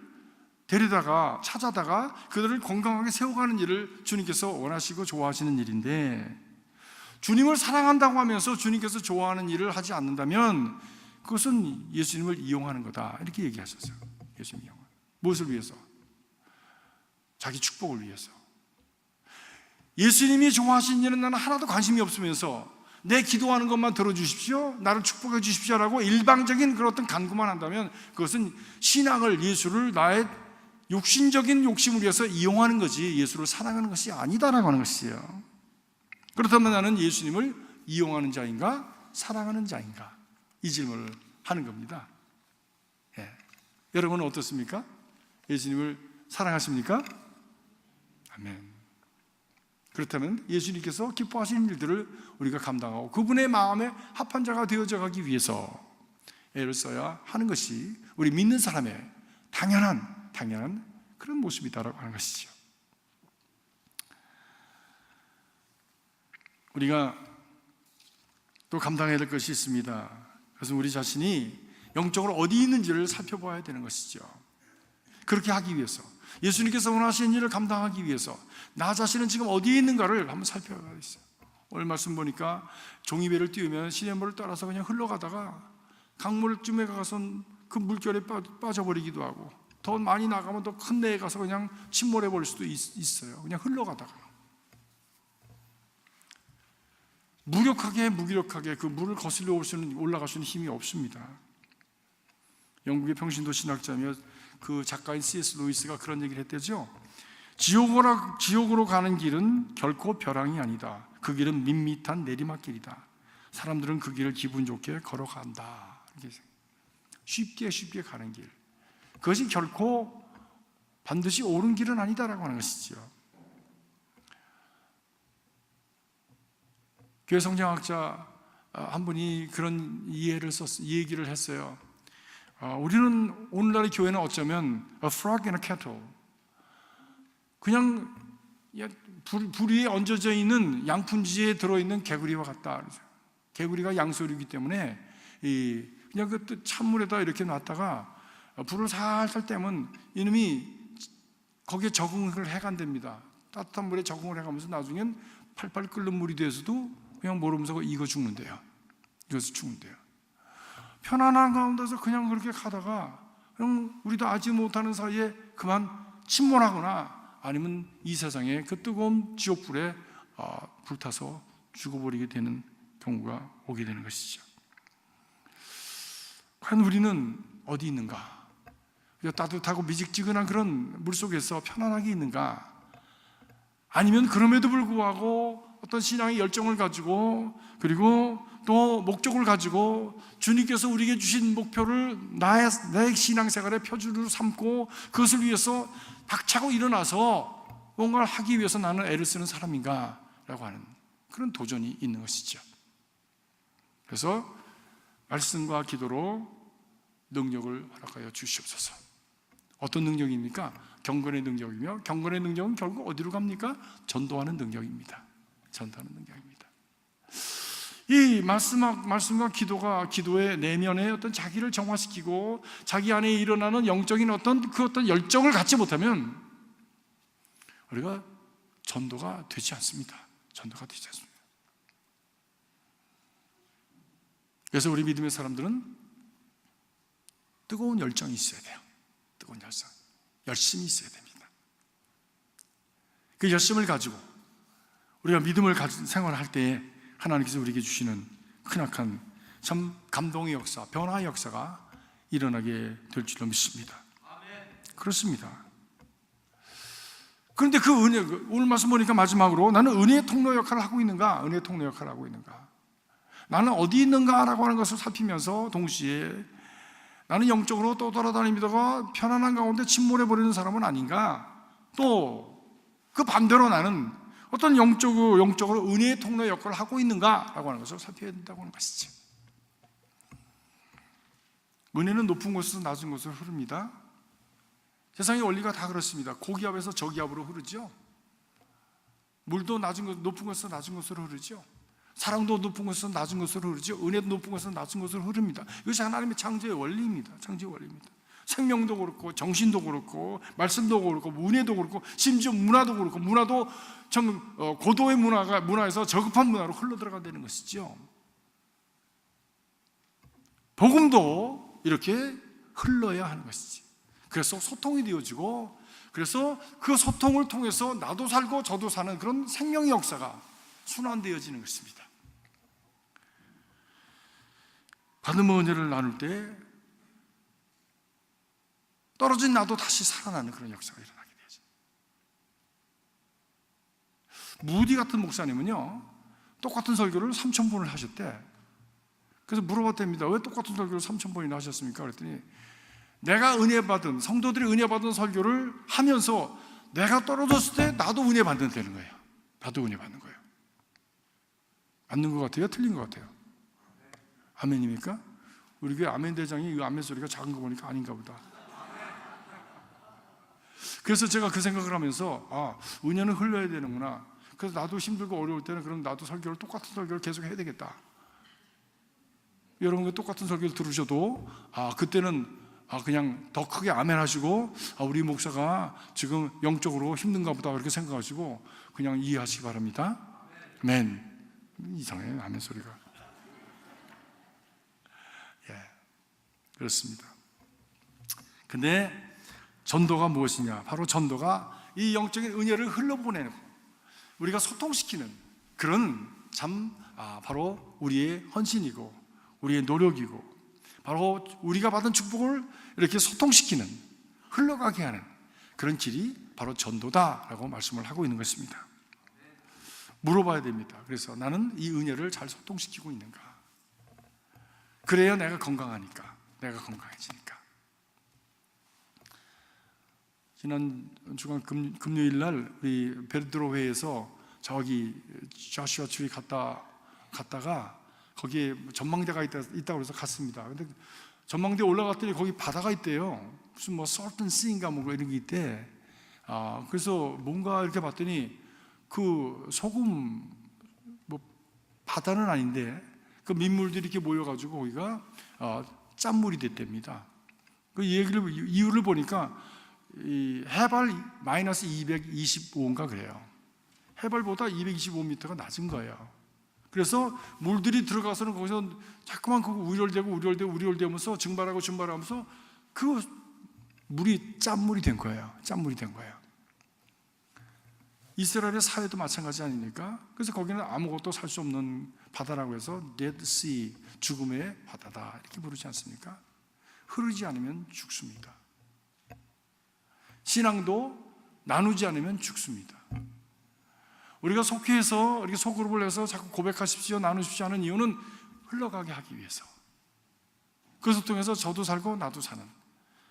데리다가 찾아다가 그들을 건강하게 세워가는 일을 주님께서 원하시고 좋아하시는 일인데, 주님을 사랑한다고 하면서 주님께서 좋아하는 일을 하지 않는다면 그것은 예수님을 이용하는 거다, 이렇게 얘기하셨어요. 예수님 이용. 무엇을 위해서? 자기 축복을 위해서. 예수님이 좋아하시는 일은 나는 하나도 관심이 없으면서 내 기도하는 것만 들어주십시오, 나를 축복해 주십시오라고 일방적인 그런 어떤 간구만 한다면 그것은 신앙을, 예수를 나의 육신적인 욕심을 위해서 이용하는 거지 예수를 사랑하는 것이 아니다라고 하는 것이에요. 그렇다면 나는 예수님을 이용하는 자인가 사랑하는 자인가, 이 질문을 하는 겁니다. 예. 여러분은 어떻습니까? 예수님을 사랑하십니까? 아멘. 그렇다면 예수님께서 기뻐하시는 일들을 우리가 감당하고 그분의 마음에 합한 자가 되어져 가기 위해서 애를 써야 하는 것이 우리 믿는 사람의 당연한 그런 모습이다라고 하는 것이죠. 우리가 또 감당해야 될 것이 있습니다. 그래서 우리 자신이 영적으로 어디 있는지를 살펴봐야 되는 것이죠. 그렇게 하기 위해서, 예수님께서 원하시는 일을 감당하기 위해서 나 자신은 지금 어디에 있는가를 한번 살펴봐야 있어요. 오늘 말씀 보니까 종이배를 띄우면 시냇물을 따라서 그냥 흘러가다가 강물쯤에 가서는 그 물결에 빠져버리기도 하고, 더 많이 나가면 더 큰 데에 가서 그냥 침몰해 버릴 수도 있어요. 그냥 흘러가다가 무기력하게 그 물을 거슬러 올라갈 수 있는 힘이 없습니다. 영국의 평신도 신학자며 그 작가인 C.S. 루이스가 그런 얘기를 했대죠. 지옥으로 가는 길은 결코 벼랑이 아니다. 그 길은 밋밋한 내리막길이다. 사람들은 그 길을 기분 좋게 걸어간다. 쉽게 가는 길, 그것이 결코 반드시 옳은 길은 아니다라고 하는 것이죠. 교회 성장학자 한 분이 그런 이 얘기를 했어요. 우리는 오늘날의 교회는 어쩌면 a frog in a kettle, 그냥 불 위에 얹어져 있는 양푼지에 들어있는 개구리와 같다. 개구리가 양소류이기 때문에 그냥 그 찬물에다 이렇게 놨다가 불을 살살 떼면 이놈이 거기에 적응을 해간답니다. 따뜻한 물에 적응을 해가면서 나중엔 팔팔 끓는 물이 돼서도 그냥 모르면서 익어 죽는데요. 익어서 죽는데요. 편안한 가운데서 그냥 그렇게 가다가 그냥 우리도 알지 못하는 사이에 그만 침몰하거나 아니면 이 세상에 그 뜨거운 지옥불에 불타서 죽어버리게 되는 경우가 오게 되는 것이죠. 과연 우리는 어디 있는가? 따뜻하고 미직지근한 그런 물속에서 편안하게 있는가? 아니면 그럼에도 불구하고 어떤 신앙의 열정을 가지고, 그리고 또 목적을 가지고 주님께서 우리에게 주신 목표를 나의 신앙생활의 표준으로 삼고 그것을 위해서 박차고 일어나서 뭔가를 하기 위해서 나는 애를 쓰는 사람인가? 라고 하는 그런 도전이 있는 것이죠. 그래서 말씀과 기도로 능력을 허락하여 주시옵소서. 어떤 능력입니까? 경건의 능력이며, 경건의 능력은 결국 어디로 갑니까? 전도하는 능력입니다. 전도하는 능력입니다. 이 말씀과 기도의 내면에 어떤 자기를 정화시키고 자기 안에 일어나는 영적인 어떤 열정을 갖지 못하면 우리가 전도가 되지 않습니다. 전도가 되지 않습니다. 그래서 우리 믿음의 사람들은 뜨거운 열정이 있어야 돼요. 뜨거운 열정, 열심히 있어야 됩니다. 그 열심을 가지고 우리가 믿음을 가진 생활을 할 때에 하나님께서 우리에게 주시는 크나큰 참 감동의 역사, 변화의 역사가 일어나게 될 줄로 믿습니다. 그렇습니다. 그런데 그 은혜, 오늘 말씀 보니까 마지막으로 나는 은혜의 통로 역할을 하고 있는가? 은혜의 통로 역할을 하고 있는가? 나는 어디 있는가라고 하는 것을 살피면서 동시에 나는 영적으로 또 돌아다니다가 편안한 가운데 침몰해버리는 사람은 아닌가? 또 그 반대로 나는 어떤 영적으로 은혜의 통로 역할을 하고 있는가라고 하는 것을 살펴야 된다고 하는 것이죠. 은혜는 높은 곳에서 낮은 곳으로 흐릅니다. 세상의 원리가 다 그렇습니다. 고기압에서 저기압으로 흐르죠. 물도 높은 곳에서 낮은 곳으로 흐르죠. 사랑도 높은 곳에서 낮은 곳으로 흐르죠. 은혜도 높은 곳에서 낮은 곳으로 흐릅니다. 이것이 하나님의 창조의 원리입니다. 창조의 원리입니다. 생명도 그렇고 정신도 그렇고 말씀도 그렇고 은혜도 그렇고 심지어 문화도 그렇고 문화도 고도의 문화에서 저급한 문화로 흘러들어가는 것이죠. 복음도 이렇게 흘러야 하는 것이지. 그래서 소통이 되어지고, 그래서 그 소통을 통해서 나도 살고 저도 사는 그런 생명의 역사가 순환되어지는 것입니다. 받은 은혜를 나눌 때 떨어진 나도 다시 살아나는 그런 역사가 일어나게 되죠. 무디 같은 목사님은요, 똑같은 설교를 3,000번을 하셨대. 그래서 물어봤답니다. 왜 똑같은 설교를 3,000번이나 하셨습니까? 그랬더니 내가 은혜 받은, 성도들이 은혜 받은 설교를 하면서 내가 떨어졌을 때 나도 은혜 받는다는 거예요. 나도 은혜 받는 거예요. 맞는 것 같아요? 틀린 것 같아요? 아멘입니까? 우리 교회 아멘 대장이 이 아멘 소리가 작은 거 보니까 아닌가 보다. 그래서 제가 그 생각을 하면서 은혜는 흘러야 되는구나. 그래서 나도 힘들고 어려울 때는 그럼 나도 똑같은 설교를 계속 해야 되겠다. 여러분과 똑같은 설교를 들으셔도 그때는 그냥 더 크게 아멘 하시고 우리 목사가 지금 영적으로 힘든가 보다 그렇게 생각하시고 그냥 이해하시기 바랍니다. 아멘. 이상해요, 아멘 소리가. 그렇습니다. 근데 전도가 무엇이냐? 바로 전도가 이 영적인 은혜를 흘러보내는, 우리가 소통시키는 그런 바로 우리의 헌신이고 우리의 노력이고 바로 우리가 받은 축복을 이렇게 소통시키는, 흘러가게 하는 그런 길이 바로 전도다라고 말씀을 하고 있는 것입니다. 물어봐야 됩니다. 그래서 나는 이 은혜를 잘 소통시키고 있는가? 그래야 내가 건강하니까, 내가 건강해지니까. 지난 주간 금요일 날 우리 베드로 회에서 저기 조슈아 추리 갔다가 거기에 전망대가 있다고 해서 갔습니다. 근데 전망대에 올라갔더니 거기 바다가 있대요. 무슨 Salton Sea인가 이런 게 있대. 그래서 뭔가 이렇게 봤더니 그 소금 바다는 아닌데 그 민물들이 이렇게 모여가지고 거기가 짠물이 됐답니다. 그 이유를 보니까 이 해발 마이너스 225인가 그래요. 해발보다 225m가 낮은 거예요. 그래서 물들이 들어가서는 거기서 자꾸만 그거 우열되면서 증발하면서 그 물이 짠물이 된 거예요. 짠물이 된 거예요. 이스라엘의 사회도 마찬가지 아닙니까? 그래서 거기는 아무것도 살 수 없는 바다라고 해서 Dead Sea, 죽음의 바다다 이렇게 부르지 않습니까? 흐르지 않으면 죽습니다. 신앙도 나누지 않으면 죽습니다. 우리가 속회해서 이렇게 소그룹을 해서 자꾸 고백하십시오, 나누십시오 하는 이유는 흘러가게 하기 위해서, 그것을 통해서 저도 살고 나도 사는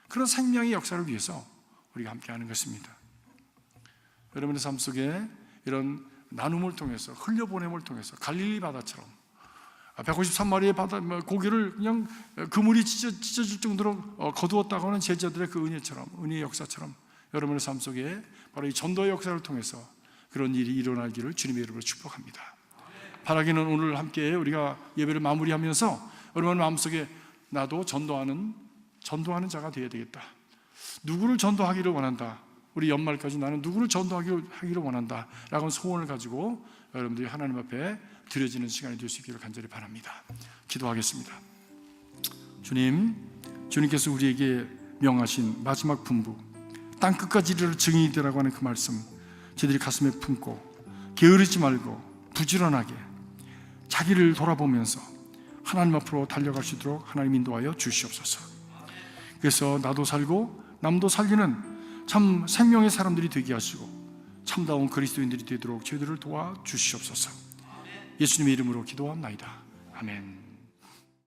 그런 생명의 역사를 위해서 우리가 함께 하는 것입니다. 여러분의 삶 속에 이런 나눔을 통해서, 흘려보냄을 통해서 갈릴리 바다처럼 153마리의 고기를 그냥 그물이 찢어질 정도로 거두었다고 하는 제자들의 그 은혜처럼, 은혜의 역사처럼 여러분의 삶 속에 바로 이 전도의 역사를 통해서 그런 일이 일어나기를 주님의 이름으로 축복합니다. 바라기는 오늘 함께 우리가 예배를 마무리하면서 여러분 마음속에 나도 전도하는 자가 되어야 되겠다. 누구를 전도하기를 원한다. 우리 연말까지 나는 누구를 전도하기를 원한다 라고 소원을 가지고 여러분들이 하나님 앞에 드려지는 시간이 될 수 있기를 간절히 바랍니다. 기도하겠습니다. 주님께서 우리에게 명하신 마지막 분부, 땅끝까지 이르러 증인이 되라고 하는 그 말씀 저희들이 가슴에 품고 게으르지 말고 부지런하게 자기를 돌아보면서 하나님 앞으로 달려갈 수 있도록 하나님 인도하여 주시옵소서. 그래서 나도 살고 남도 살리는 참 생명의 사람들이 되게 하시고 참다운 그리스도인들이 되도록 저희들을 도와주시옵소서. 예수님의 이름으로 기도합나이다. 아멘.